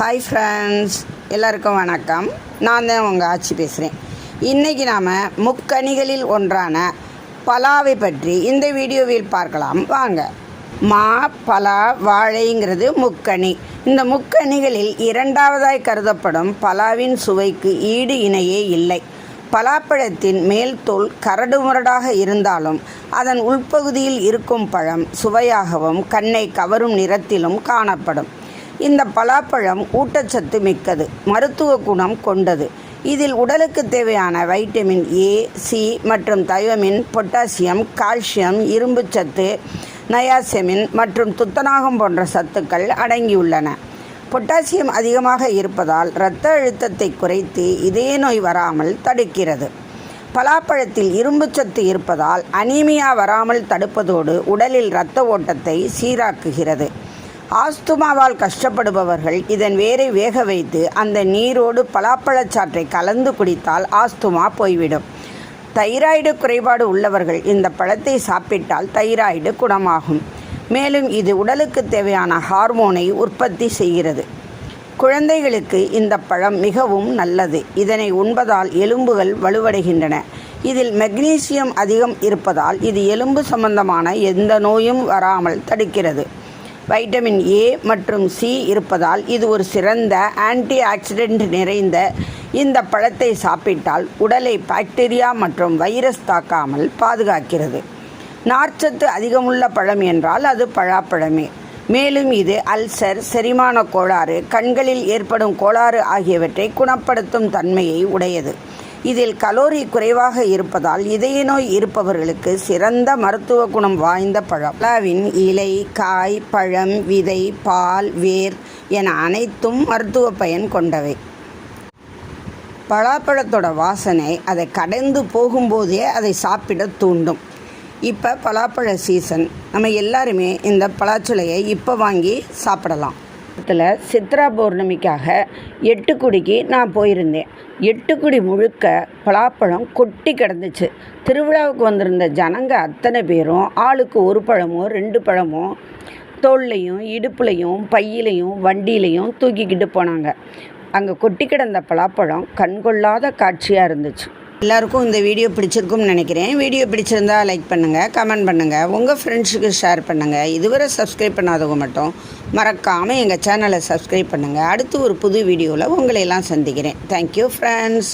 Hi friends, எல்லாருக்கும் வணக்கம். நான் தான் உங்கள் ஆச்சி பேசுகிறேன். இன்றைக்கி நாம் முக்கணிகளில் ஒன்றான பலாவை பற்றி இந்த வீடியோவில் பார்க்கலாம். வாங்க. மா, பலா, வாழைங்கிறது முக்கணி. இந்த முக்கணிகளில் இரண்டாவதாய் கருதப்படும் பலாவின் சுவைக்கு ஈடு இணையே இல்லை. பலாப்பழத்தின் மேல் தோல் கரடுமுரடாக இருந்தாலும் அதன் உள்பகுதியில் இருக்கும் பழம் சுவையாகவும் கண்ணை கவரும் நிறத்திலும் காணப்படும். இந்த பலாப்பழம் ஊட்டச்சத்து மிக்கது, மருத்துவ குணம் கொண்டது. இதில் உடலுக்கு தேவையான வைட்டமின் ஏ, சி மற்றும் தயோமின், பொட்டாசியம், கால்சியம், இரும்புச்சத்து, நயாசெமின் மற்றும் துத்தநாகம் போன்ற சத்துக்கள் அடங்கியுள்ளன. பொட்டாசியம் அதிகமாக இருப்பதால் இரத்த அழுத்தத்தை குறைத்து இதய நோய் வராமல் தடுக்கிறது. பலாப்பழத்தில் இரும்புச்சத்து இருப்பதால் அனீமியா வராமல் தடுப்பதோடு உடலில் இரத்த ஓட்டத்தை சீராக்குகிறது. ஆஸ்துமாவால் கஷ்டப்படுபவர்கள் இதன் வேரை வேக வைத்து அந்த நீரோடு பலாப்பழச்சாற்றை கலந்து குடித்தால் ஆஸ்துமா போய்விடும். தைராய்டு குறைபாடு உள்ளவர்கள் இந்த பழத்தை சாப்பிட்டால் தைராய்டு குணமாகும். மேலும் இது உடலுக்கு தேவையான ஹார்மோனை உற்பத்தி செய்கிறது. குழந்தைகளுக்கு இந்த பழம் மிகவும் நல்லது. இதனை உண்பதால் எலும்புகள் வலுவடைகின்றன. இதில் மெக்னீசியம் அதிகம் இருப்பதால் இது எலும்பு சம்பந்தமான எந்த நோயும் வராமல் தடுக்கிறது. வைட்டமின் ஏ மற்றும் சி இருப்பதால் இது ஒரு சிறந்த ஆன்டி ஆக்சிடென்ட் நிறைந்த இந்த பழத்தை சாப்பிட்டால் உடலை பாக்டீரியா மற்றும் வைரஸ் தாக்காமல் பாதுகாக்கிறது. நார்ச்சத்து அதிகமுள்ள பழம் என்றால் அது பலாப்பழமே. மேலும் இது அல்சர், செரிமான கோளாறு, கண்களில் ஏற்படும் கோளாறு ஆகியவற்றை குணப்படுத்தும் தன்மையை உடையது. இதில் கலோரி குறைவாக இருப்பதால் இதய நோய் இருப்பவர்களுக்கு சிறந்த மருத்துவ குணம் வாய்ந்த பழம். பலாவின் இலை, காய், பழம், விதை, பால், வேர் என அனைத்தும் மருத்துவ பயன் கொண்டவை. பலாப்பழத்தோட வாசனை அதை கடந்து போகும்போதே அதை சாப்பிட தூண்டும். இப்போ பலாப்பழ சீசன். நம்ம எல்லாருமே இந்த பலாச்சுளையை இப்போ வாங்கி சாப்பிடலாம். சித்ரா பௌர்ணமிக்காக எட்டுக்குடிக்கு நான் போயிருந்தேன். எட்டுக்குடி முழுக்க பலாப்பழம் கொட்டி கிடந்துச்சு. திருவிழாவுக்கு வந்திருந்த ஜனங்க அத்தனை பேரும் ஆளுக்கு ஒரு பழமோ 2 பழமோ தோல்லையும் இடுப்புலையும் பையிலையும் வண்டியிலையும் தூக்கிக்கிட்டு போனாங்க. அங்கே கொட்டி கிடந்த பலாப்பழம் கண்கொள்ளாத காட்சியாக இருந்துச்சு. எல்லாருக்கும் இந்த வீடியோ பிடிச்சிருக்கும்னு நினைக்கிறேன். வீடியோ பிடிச்சிருந்தா லைக் பண்ணுங்கள், கமெண்ட் பண்ணுங்கள், உங்கள் ஃப்ரெண்ட்ஸுக்கு ஷேர் பண்ணுங்கள். இதுவரை சப்ஸ்கிரைப் பண்ணாதவங்க மட்டும் மறக்காமல் எங்கள் சேனலை சப்ஸ்கிரைப் பண்ணுங்கள். அடுத்து ஒரு புது வீடியோவில் உங்களையெல்லாம் சந்திக்கிறேன். Thank you friends.